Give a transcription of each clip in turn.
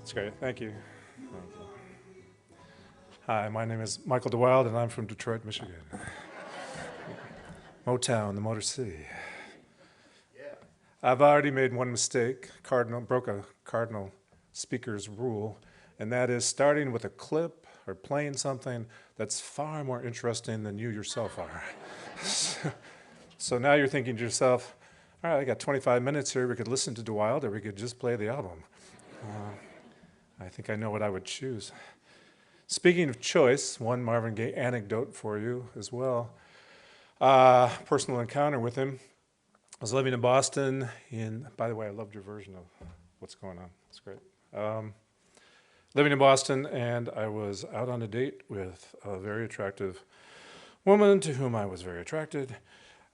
That's great. Thank you. Thank you. Hi, my name is Michael DeWilde, and I'm from Detroit, Michigan. Motown, the Motor City. I've already made one mistake, broke a cardinal speaker's rule, and that is starting with a clip or playing something that's far more interesting than you yourself are. So now you're thinking to yourself, all right, I got 25 minutes here. We could listen to DeWilde, or we could just play the album. I think I know what I would choose. Speaking of choice, one Marvin Gaye anecdote for you as well. Personal encounter with him. I was living in Boston by the way, I loved your version of what's going on. It's great. Living in Boston, and I was out on a date with a very attractive woman to whom I was very attracted.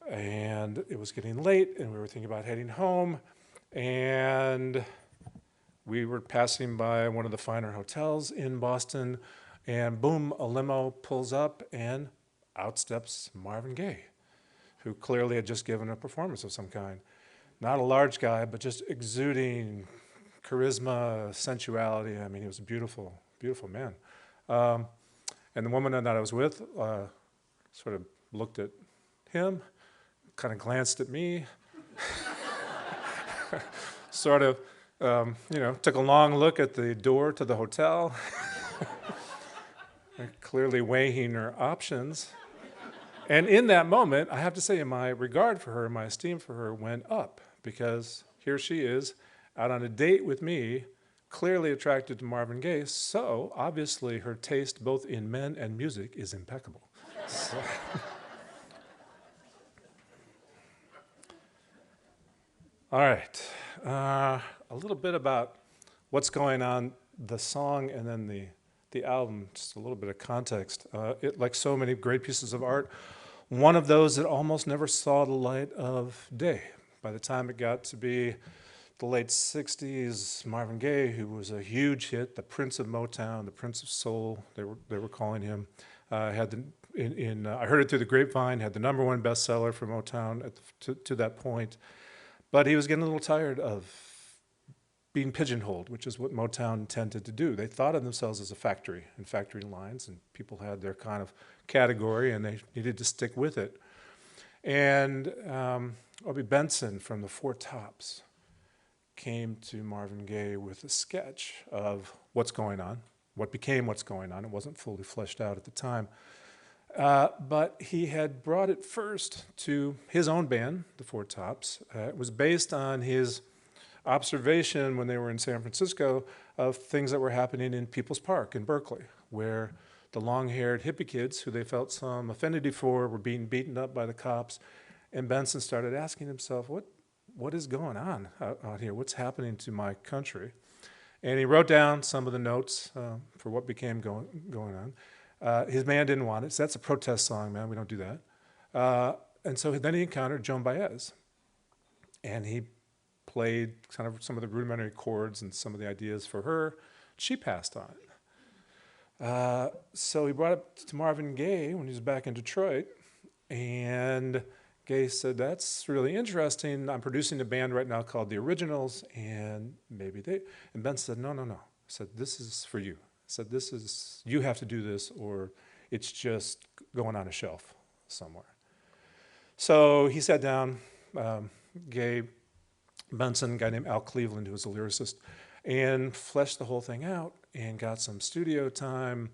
And it was getting late, and we were thinking about heading home. And we were passing by one of the finer hotels in Boston, and boom, a limo pulls up, and out steps Marvin Gaye, who clearly had just given a performance of some kind. Not a large guy, but just exuding charisma, sensuality. I mean, he was a beautiful, beautiful man. And the woman that I was with sort of looked at him, kind of glanced at me, sort of, took a long look at the door to the hotel, clearly weighing her options. And in that moment, I have to say, my regard for her, my esteem for her went up, because here she is out on a date with me, clearly attracted to Marvin Gaye, so obviously her taste both in men and music is impeccable. So. All right, a little bit about what's going on, the song and then the album, just a little bit of context. Like so many great pieces of art, one of those that almost never saw the light of day. By the time it got to be the late 60s, Marvin Gaye, who was a huge hit, the Prince of Motown, the Prince of Soul, they were calling him, had I heard it through the grapevine, had the #1 bestseller for Motown to that point. But he was getting a little tired of being pigeonholed, which is what Motown tended to do. They thought of themselves as a factory and factory lines, and people had their kind of category, and they needed to stick with it. And Obie Benson from the Four Tops came to Marvin Gaye with a sketch of what's going on, what became what's going on. It wasn't fully fleshed out at the time. But he had brought it first to his own band, the Four Tops. It was based on his observation when they were in San Francisco of things that were happening in People's Park in Berkeley, where the long-haired hippie kids, who they felt some affinity for, were being beaten up by the cops. And Benson started asking himself, what is going on out here? What's happening to my country? And he wrote down some of the notes for what became going on. His band didn't want it, so that's a protest song, man. We don't do that. And so then he encountered Joan Baez, and he played kind of some of the rudimentary chords and some of the ideas for her. She passed on. So he brought it to Marvin Gaye when he was back in Detroit, and Gaye said, that's really interesting. I'm producing a band right now called The Originals, and and Ben said, no. I said, this is for you. I said, you have to do this, or it's just going on a shelf somewhere. So he sat down, Gaye, Benson, a guy named Al Cleveland, who was a lyricist, and fleshed the whole thing out and got some studio time,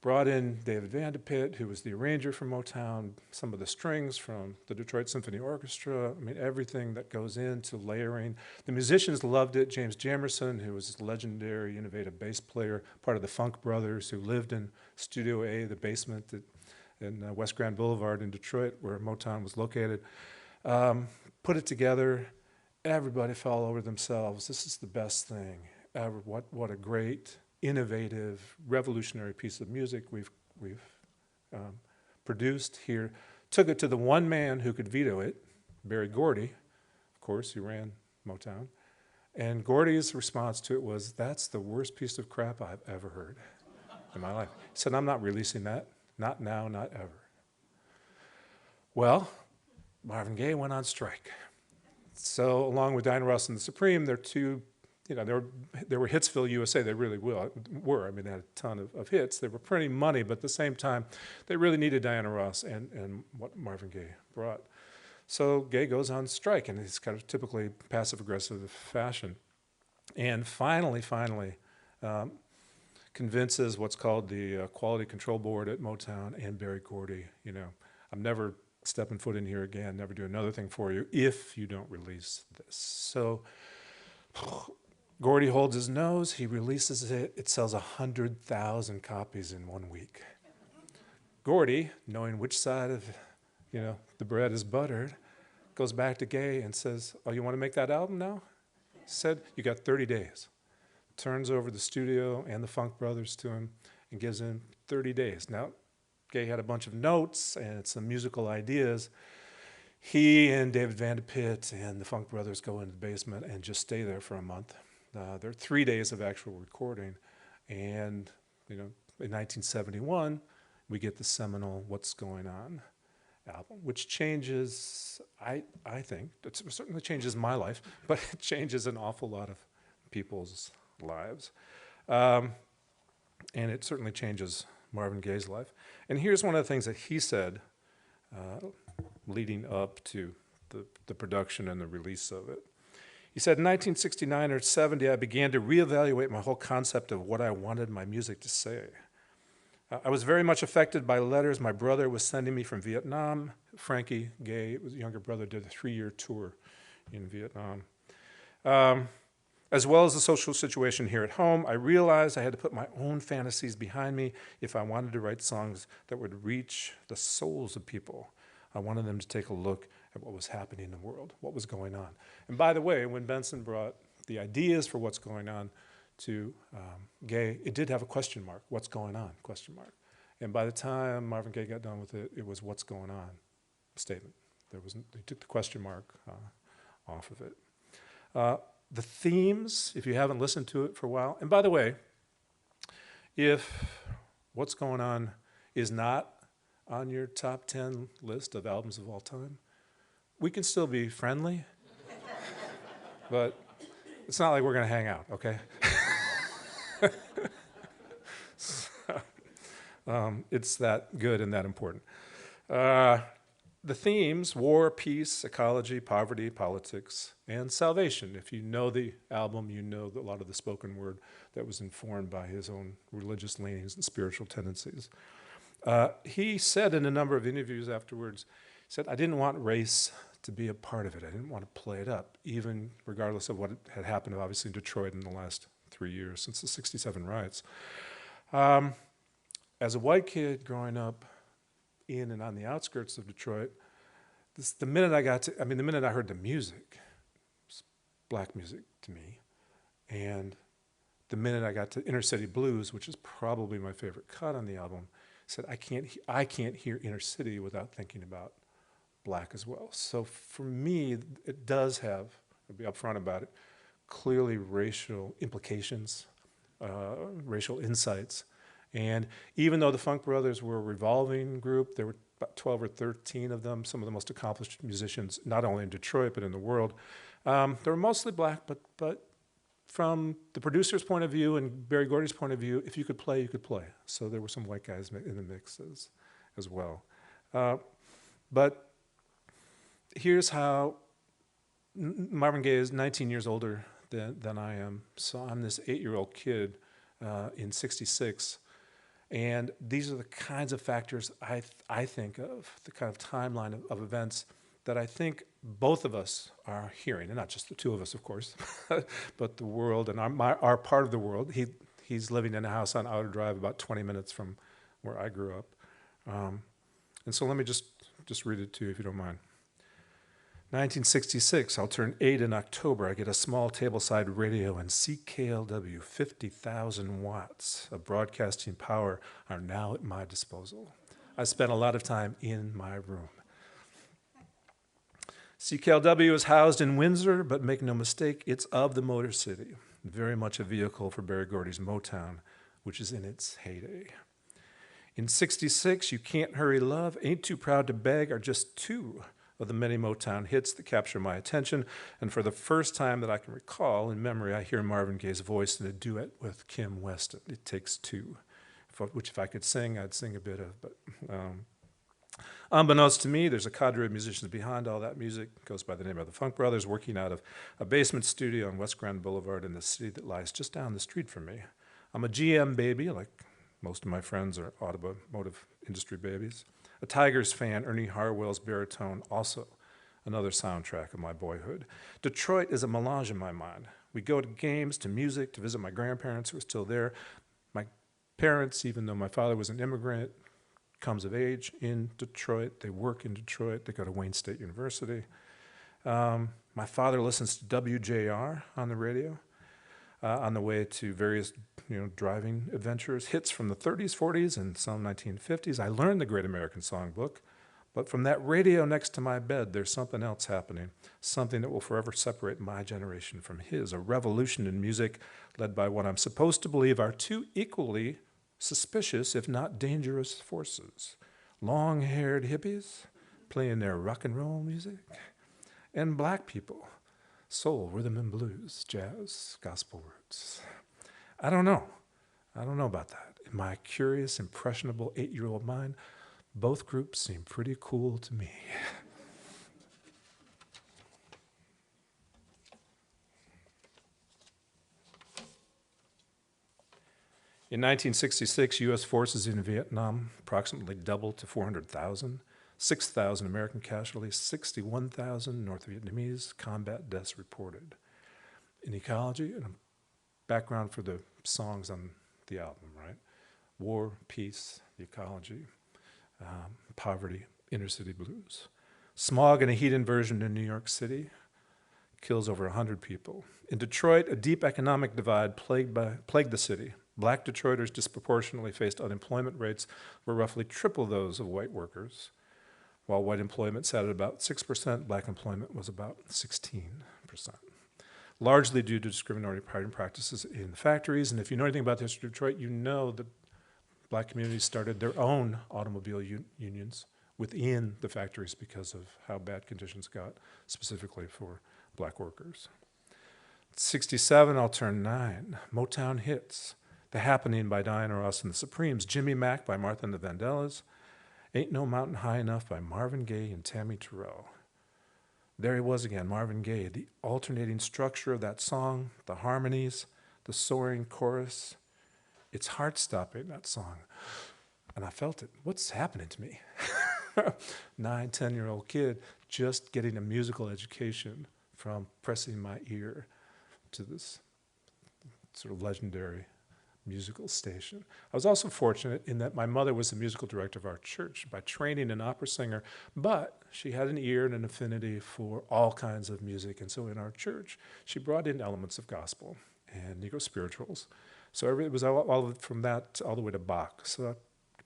brought in David Vanderpit, who was the arranger for Motown, some of the strings from the Detroit Symphony Orchestra. I mean, everything that goes into layering. The musicians loved it. James Jamerson, who was a legendary, innovative bass player, part of the Funk Brothers, who lived in Studio A, the basement in West Grand Boulevard in Detroit, where Motown was located, put it together. Everybody fell over themselves. This is the best thing ever. What a great, innovative, revolutionary piece of music we've produced here. Took it to the one man who could veto it, Berry Gordy, of course, who ran Motown. And Gordy's response to it was, that's the worst piece of crap I've ever heard in my life. He said, I'm not releasing that. Not now, not ever. Well, Marvin Gaye went on strike. So along with Diana Ross and the Supreme, they're two there were Hitsville, USA. They really were. I mean, they had a ton of hits. They were printing money, but at the same time, they really needed Diana Ross and what Marvin Gaye brought. So Gaye goes on strike in his kind of typically passive-aggressive fashion, and finally, convinces what's called the Quality Control Board at Motown and Berry Gordy, I'm never stepping foot in here again, never do another thing for you if you don't release this. So Gordy holds his nose, he releases it, it sells 100,000 copies in 1 week. Gordy, knowing which side of the bread is buttered, goes back to Gaye and says, "Oh, you want to make that album now?" He said, "You got 30 days. Turns over the studio and the Funk Brothers to him and gives him 30 days. Now, Gaye had a bunch of notes and some musical ideas. He and David Van de Pitt and the Funk Brothers go into the basement and just stay there for a month. There are 3 days of actual recording. And, in 1971, we get the seminal What's Going On album, which changes, I think, it certainly changes my life, but it changes an awful lot of people's lives. And it certainly changes Marvin Gaye's life. And here's one of the things that he said leading up to the production and the release of it. He said, "In 1969 or 70, I began to reevaluate my whole concept of what I wanted my music to say. I was very much affected by letters my brother was sending me from Vietnam. Frankie Gaye, his younger brother, did a 3-year tour in Vietnam. As well as the social situation here at home, I realized I had to put my own fantasies behind me if I wanted to write songs that would reach the souls of people. I wanted them to take a look at what was happening in the world, what was going on." And by the way, when Benson brought the ideas for What's Going On to Gaye, it did have a question mark, "What's going on?" question mark. And by the time Marvin Gaye got done with it, it was "What's going on?" statement. They took the question mark off of it. The themes, if you haven't listened to it for a while, and by the way, if What's Going On is not on your top 10 list of albums of all time, we can still be friendly, but it's not like we're going to hang out, okay? It's that good and that important. The themes: war, peace, ecology, poverty, politics, and salvation. If you know the album, you know a lot of the spoken word that was informed by his own religious leanings and spiritual tendencies. He said in a number of interviews afterwards, he said, "I didn't want race to be a part of it. I didn't want to play it up, even regardless of what had happened, obviously, in Detroit in the last 3 years since the '67 riots." As a white kid growing up in and on the outskirts of Detroit, the minute I heard the music, it was black music to me, and the minute I got to Inner City Blues, which is probably my favorite cut on the album, I said, I can't hear Inner City without thinking about black as well. So for me, it does have, I'll be upfront about it, clearly racial implications, racial insights. And even though the Funk Brothers were a revolving group, there were about 12 or 13 of them, some of the most accomplished musicians, not only in Detroit, but in the world. They were mostly black, but from the producer's point of view and Berry Gordy's point of view, if you could play, you could play. So there were some white guys in the mix as well. But here's how Marvin Gaye is 19 years older than I am. So I'm this 8-year-old kid in '66. And these are the kinds of factors I think of, the kind of timeline of events that I think both of us are hearing, and not just the two of us, of course, but the world and our part of the world. He's living in a house on Outer Drive about 20 minutes from where I grew up. And so let me just read it to you if you don't mind. 1966, I'll turn 8 in October. I get a small tableside radio and CKLW, 50,000 watts of broadcasting power are now at my disposal. I spent a lot of time in my room. CKLW is housed in Windsor, but make no mistake, it's of the Motor City, very much a vehicle for Berry Gordy's Motown, which is in its heyday. In '66, You Can't Hurry Love, Ain't Too Proud to Beg are just two of the many Motown hits that capture my attention, and for the first time that I can recall in memory, I hear Marvin Gaye's voice in a duet with Kim Weston, It Takes Two, which if I could sing, I'd sing a bit of, but unbeknownst to me, there's a cadre of musicians behind all that music. It goes by the name of the Funk Brothers, working out of a basement studio on West Grand Boulevard in the city that lies just down the street from me. I'm a GM baby, like most of my friends are automotive industry babies. A Tigers fan, Ernie Harwell's baritone, also another soundtrack of my boyhood. Detroit is a melange in my mind. We go to games, to music, to visit my grandparents who are still there. My parents, even though my father was an immigrant, comes of age in Detroit. They work in Detroit. They go to Wayne State University. My father listens to WJR on the radio on the way to various driving adventures, hits from the 30s, 40s, and some 1950s. I learned the Great American Songbook, but from that radio next to my bed, there's something else happening, something that will forever separate my generation from his, a revolution in music led by what I'm supposed to believe are two equally suspicious, if not dangerous, forces. Long-haired hippies playing their rock and roll music, and black people, soul, rhythm and blues, jazz, gospel roots. I don't know about that. In my curious, impressionable 8-year-old mind, both groups seem pretty cool to me. In 1966, U.S. forces in Vietnam approximately doubled to 400,000, 6,000 American casualties, 61,000 North Vietnamese combat deaths reported. In ecology, and a background for the songs on the album, right? War, peace, ecology, poverty, inner city blues. Smog and a heat inversion in New York City kills over 100 people. In Detroit, a deep economic divide plagued the city. Black Detroiters disproportionately faced unemployment rates were roughly triple those of white workers. While white employment sat at about 6%, black employment was about 16%. Largely due to discriminatory hiring practices in the factories. And if you know anything about the history of Detroit, you know that black communities started their own automobile unions within the factories because of how bad conditions got, specifically for black workers. 67, I'll turn 9. Motown hits. The Happening by Diana Ross and the Supremes. Jimmy Mack by Martha and the Vandellas. Ain't No Mountain High Enough by Marvin Gaye and Tammy Terrell. There he was again, Marvin Gaye. The alternating structure of that song, the harmonies, the soaring chorus. It's heart-stopping, that song. And I felt it. What's happening to me? 9, 10-year-old kid just getting a musical education from pressing my ear to this sort of legendary musical station. I was also fortunate in that my mother was the musical director of our church by training an opera singer, but she had an ear and an affinity for all kinds of music. And so in our church, she brought in elements of gospel and Negro spirituals. So it was all from that all the way to Bach. So a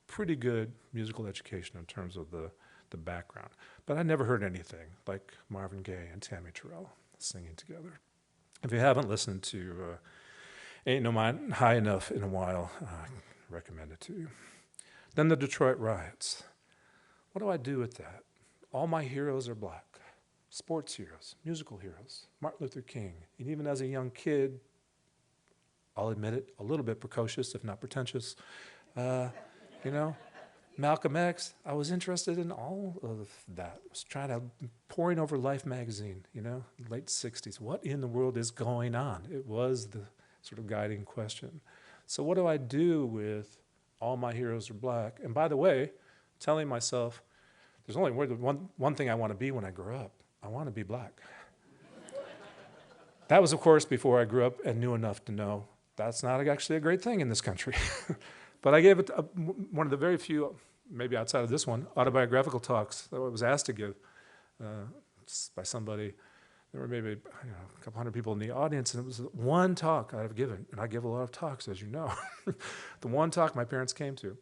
pretty good musical education in terms of the background. But I never heard anything like Marvin Gaye and Tammy Terrell singing together. If you haven't listened to Ain't No Mountain High Enough in a while, I recommend it to you. Then the Detroit riots. What do I do with that? All my heroes are black. Sports heroes, musical heroes, Martin Luther King. And even as a young kid, I'll admit it, a little bit precocious, if not pretentious, Malcolm X, I was interested in all of that. I was pouring over Life magazine, late 60s. What in the world is going on? It was the sort of guiding question. So what do I do with all my heroes are black? And by the way, telling myself, there's only one thing I want to be when I grow up. I want to be black. That was, of course, before I grew up and knew enough to know that's not actually a great thing in this country. But I gave it one of the very few, maybe outside of this one, autobiographical talks that I was asked to give by somebody. There were maybe a couple hundred people in the audience, and it was one talk I've given, and I give a lot of talks, as you know. The one talk my parents came to,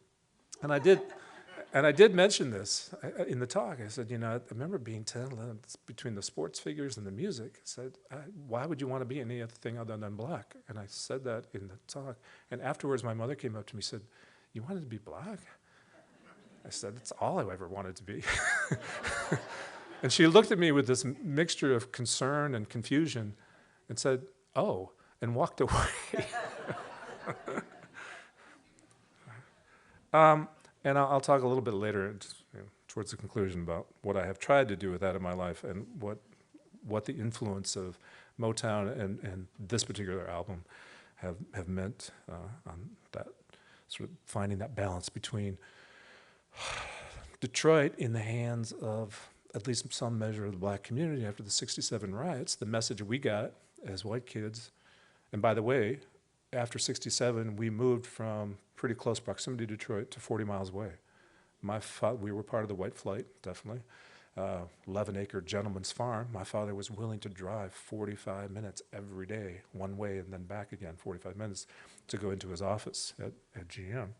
and I did mention this in the talk. I said, I remember being 10, 11, between the sports figures and the music. I said, why would you want to be any other thing other than black? And I said that in the talk, and afterwards my mother came up to me and said, you wanted to be black? I said, that's all I ever wanted to be. And she looked at me with this mixture of concern and confusion and said, "Oh," and walked away. And I'll talk a little bit later, just, towards the conclusion, about what I have tried to do with that in my life and what the influence of Motown and this particular album have meant on that, sort of finding that balance between Detroit in the hands of at least some measure of the black community after the '67 riots, the message we got as white kids. And by the way, after '67, we moved from pretty close proximity to Detroit to 40 miles away. We were part of the white flight, definitely. 11-acre gentleman's farm. My father was willing to drive 45 minutes every day, one way and then back again, 45 minutes, to go into his office at GM.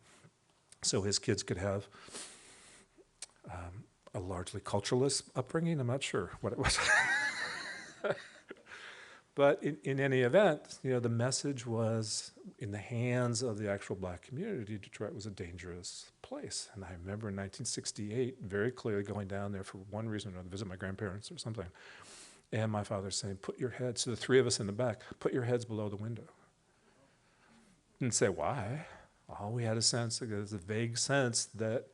So his kids could have a largely culturalist upbringing. I'm not sure what it was. But in any event, the message was, in the hands of the actual black community, Detroit was a dangerous place. And I remember in 1968 very clearly going down there for one reason or another, visit my grandparents or something. And my father saying, "Put your heads," so the three of us in the back, "put your heads below the window." And say, why? All we had a vague sense that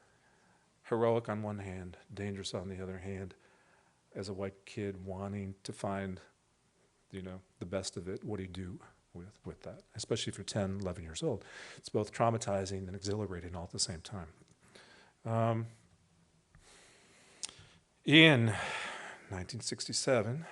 heroic on one hand, dangerous on the other hand, as a white kid wanting to find the best of it. What do you do with that? Especially if you're 10, 11 years old. It's both traumatizing and exhilarating all at the same time. In 1967,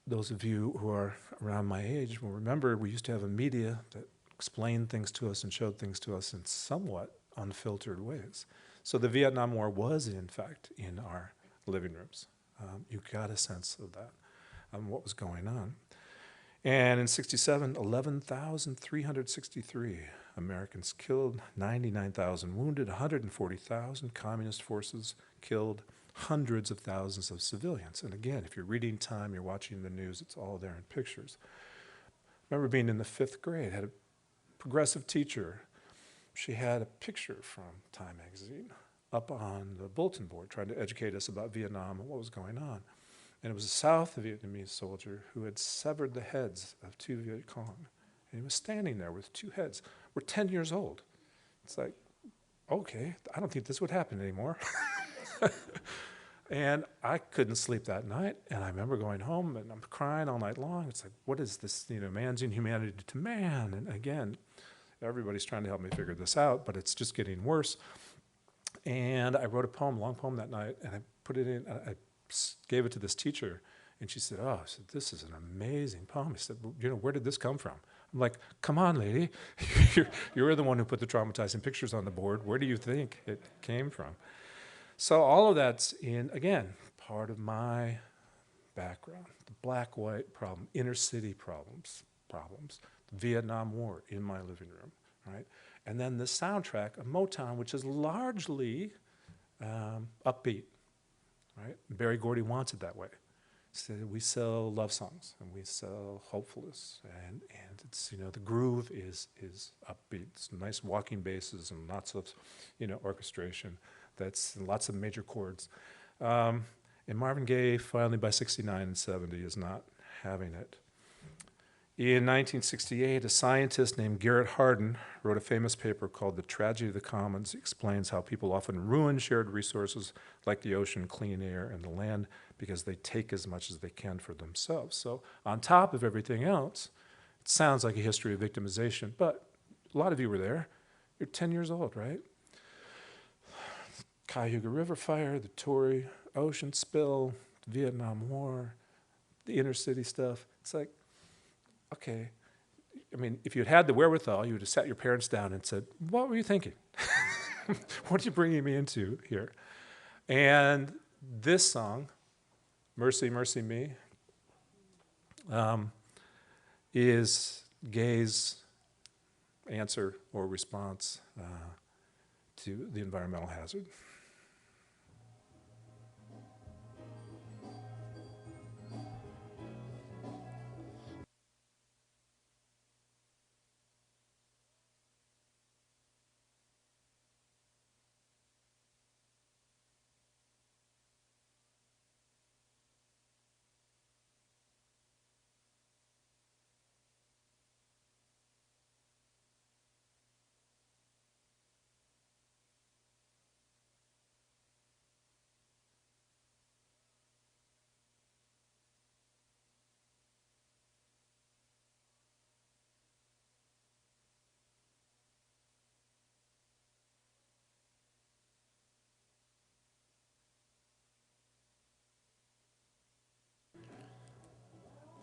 those of you who are around my age will remember we used to have a media that explained things to us and showed things to us in somewhat unfiltered ways. So the Vietnam War was, in fact, in our living rooms. You got a sense of that. What was going on. And in '67, 11,363 Americans killed, 99,000 wounded, 140,000 communist forces killed, hundreds of thousands of civilians. And again, if you're reading Time, you're watching the news, it's all there in pictures. I remember being in the 5th grade, had a progressive teacher. She had a picture from Time magazine up on the bulletin board trying to educate us about Vietnam and what was going on. And it was a South Vietnamese soldier who had severed the heads of 2 Viet Cong. And he was standing there with 2 heads. We're 10 years old. It's like, okay, I don't think this would happen anymore. And I couldn't sleep that night. And I remember going home and I'm crying all night long. It's like, what is this, man's inhumanity to man? And again, everybody's trying to help me figure this out, but it's just getting worse. And I wrote a poem, long poem that night, and I put it in, I gave it to this teacher, and she said, "Oh," I said, "this is an amazing poem." I said, "Where did this come from?" I'm like, "Come on, lady. You're the one who put the traumatizing pictures on the board. Where do you think it came from?" So all of that's again, part of my background, the black-white problem, inner city problems, the Vietnam War in my living room, right? And then the soundtrack of Motown, which is largely upbeat. Right? Barry Gordy wants it that way. So we sell love songs and we sell hopefulness, and it's the groove is upbeat. It's nice walking basses and lots of orchestration. That's lots of major chords. And Marvin Gaye finally by '69 and '70 is not having it. In 1968, a scientist named Garrett Hardin wrote a famous paper called The Tragedy of the Commons. He explains how people often ruin shared resources like the ocean, clean air, and the land because they take as much as they can for themselves. So on top of everything else, it sounds like a history of victimization, but a lot of you were there. You're 10 years old, right? Cuyahoga River fire, the Torrey ocean spill, the Vietnam War, the inner city stuff. It's like, okay, if you'd had the wherewithal, you would have sat your parents down and said, "What were you thinking? What are you bringing me into here?" And this song, "Mercy, Mercy Me," is Gaye's answer or response to the environmental hazard.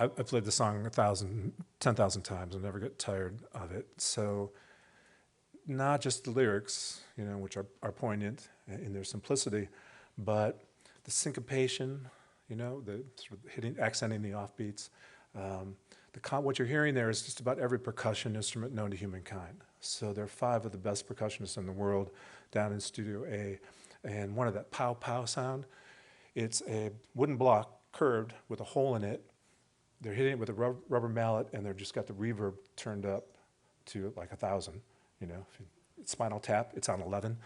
I played the song 10,000 times and never get tired of it. So not just the lyrics, which are poignant in their simplicity, but the syncopation, the sort of accenting the offbeats. What you're hearing there is just about every percussion instrument known to humankind. So there are 5 of the best percussionists in the world down in Studio A, and one of that pow pow sound, it's a wooden block curved with a hole in it. They're hitting it with a rubber mallet, and they've just got the reverb turned up to like 1,000. Spinal Tap, it's on 11.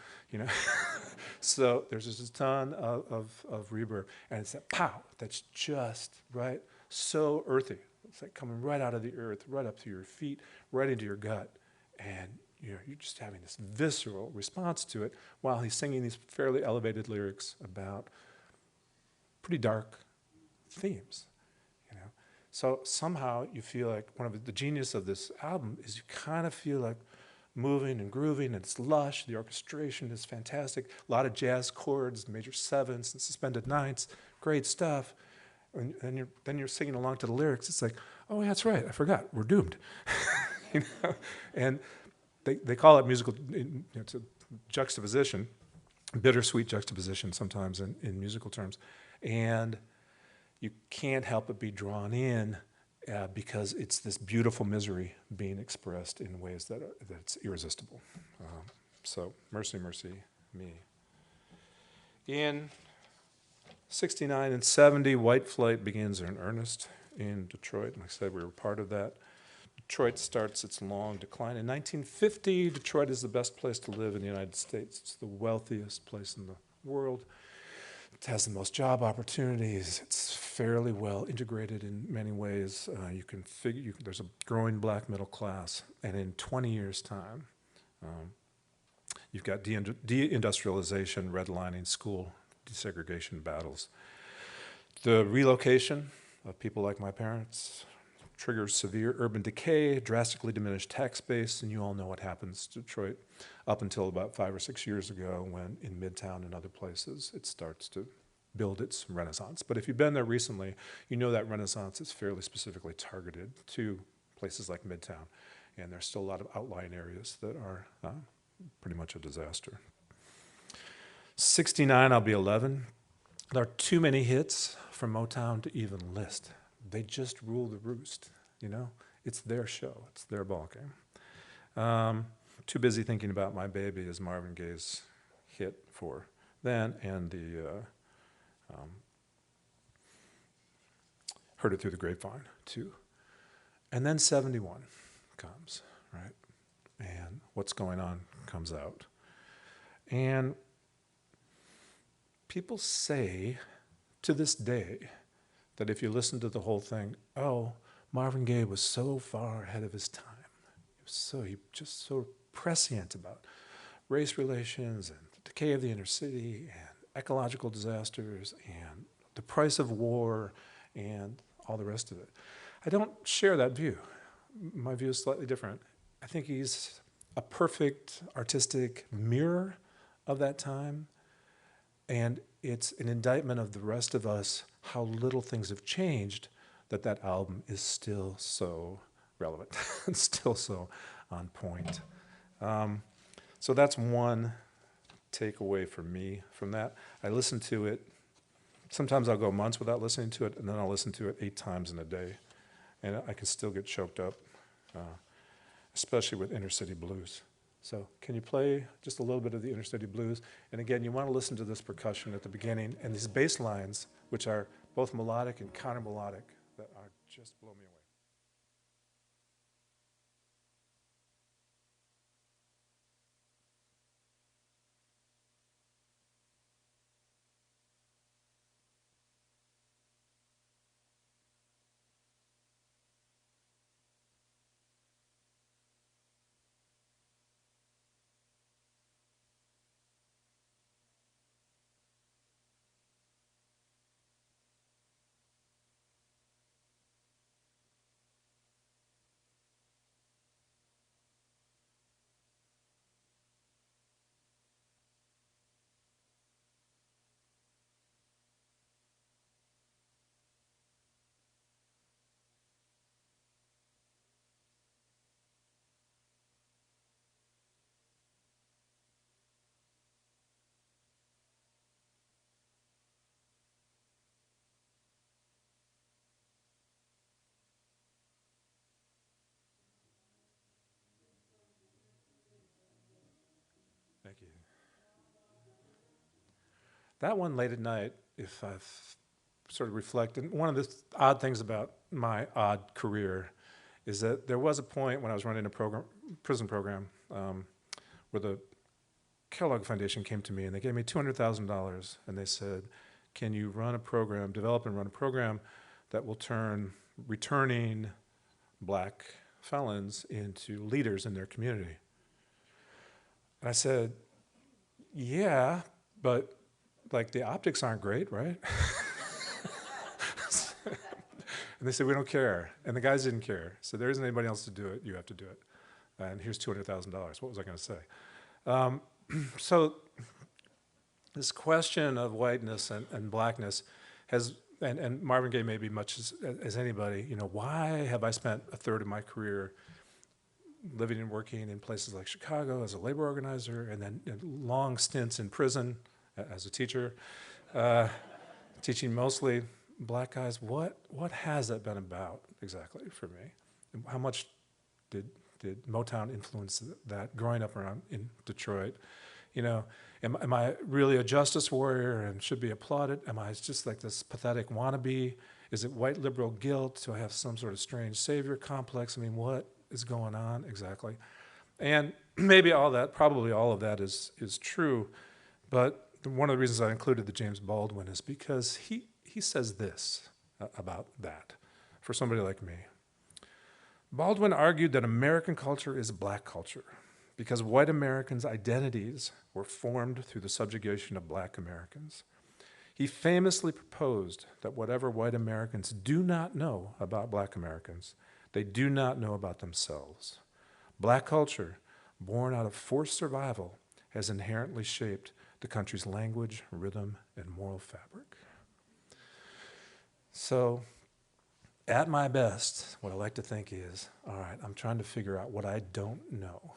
So there's just a ton of reverb, and it's that pow that's just right, so earthy. It's like coming right out of the earth, right up to your feet, right into your gut, and you're just having this visceral response to it while he's singing these fairly elevated lyrics about pretty dark themes. So somehow you feel like one of the genius of this album is you kind of feel like moving and grooving, and it's lush. The orchestration is fantastic. A lot of jazz chords, major sevenths, and suspended ninths. Great stuff. And then you're singing along to the lyrics. It's like, oh, yeah, that's right. I forgot. We're doomed. And they call it musical. It's a juxtaposition, bittersweet juxtaposition sometimes in musical terms, and you can't help but be drawn in because it's this beautiful misery being expressed in ways that's irresistible. So mercy, mercy me. In 69 and 70, white flight begins in earnest in Detroit. Like I said, we were part of that. Detroit starts its long decline. In 1950, Detroit is the best place to live in the United States. It's the wealthiest place in the world. It has the most job opportunities. It's fairly well integrated in many ways. You can figure there's a growing black middle class, and in 20 years' time, you've got deindustrialization, redlining, school desegregation battles. The relocation of people like my parents triggers severe urban decay, drastically diminished tax base, and you all know what happens to Detroit up until about 5 or 6 years ago when in Midtown and other places it starts to build its renaissance. But if you've been there recently, you know that renaissance is fairly specifically targeted to places like Midtown, and there's still a lot of outlying areas that are pretty much a disaster. 69, I'll be 11. There are too many hits from Motown to even list. They just rule the roost, It's their show. It's their ball game. Too busy thinking about My Baby is Marvin Gaye's hit for then, and the Heard It Through the Grapevine, too. And then 71 comes, right? And What's Going On comes out. And people say to this day that if you listen to the whole thing, oh, Marvin Gaye was so far ahead of his time. He was just so prescient about race relations and the decay of the inner city and ecological disasters and the price of war and all the rest of it. I don't share that view. My view is slightly different. I think he's a perfect artistic mirror of that time, and it's an indictment of the rest of us how little things have changed, that album is still so relevant and still so on point. So that's one takeaway for me from that. I listen to it. Sometimes I'll go months without listening to it, and then I'll listen to it 8 times in a day, and I can still get choked up, especially with inner city blues. So can you play just a little bit of the inner city blues? And again, you want to listen to this percussion at the beginning and these bass lines, which are both melodic and counter-melodic, that are just blow me away. Thank you. That one late at night, if I've sort of reflected, one of the odd things about my odd career is that there was a point when I was running a prison program, where the Kellogg Foundation came to me and they gave me $200,000 and they said, can you develop and run a program that will turn returning black felons into leaders in their community? And I said, yeah, but like the optics aren't great, right? And they said, we don't care. And the guys didn't care. So there isn't anybody else to do it. You have to do it. And here's $200,000. What was I going to say? So this question of whiteness and blackness has, and Marvin Gaye maybe much as anybody, why have I spent a third of my career living and working in places like Chicago as a labor organizer, and then long stints in prison as a teacher, teaching mostly black guys? What has that been about exactly for me? And how much did Motown influence that growing up around in Detroit? Am I really a justice warrior and should be applauded? Am I just like this pathetic wannabe? Is it white liberal guilt? Do I have some sort of strange savior complex? I mean, what is going on exactly? And maybe probably all of that is true, but one of the reasons I included the James Baldwin is because he says this about that for somebody like me. Baldwin argued that American culture is black culture because white Americans' identities were formed through the subjugation of black Americans. He famously proposed that whatever white Americans do not know about black Americans, they do not know about themselves. Black culture, born out of forced survival, has inherently shaped the country's language, rhythm, and moral fabric. So, at my best, what I like to think is, all right, I'm trying to figure out what I don't know.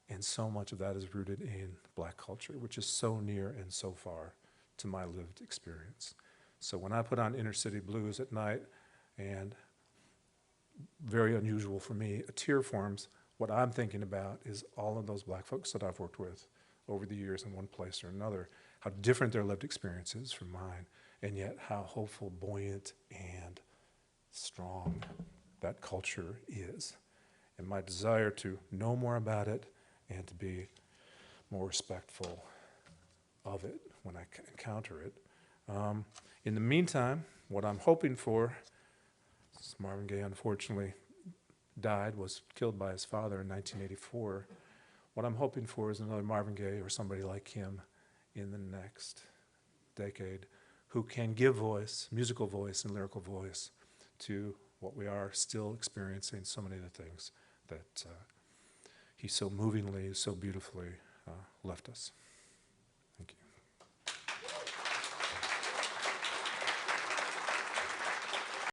And so much of that is rooted in black culture, which is so near and so far to my lived experience. So when I put on Inner City Blues at night, and very unusual for me, a tear forms, what I'm thinking about is all of those black folks that I've worked with over the years in one place or another, how different their lived experience is from mine, and yet how hopeful, buoyant, and strong that culture is. And my desire to know more about it and to be more respectful of it when I encounter it. In the meantime, what I'm hoping for, Marvin Gaye unfortunately was killed by his father in 1984. What I'm hoping for is another Marvin Gaye or somebody like him in the next decade who can give voice, musical voice and lyrical voice to what we are still experiencing, so many of the things that he so movingly, so beautifully left us.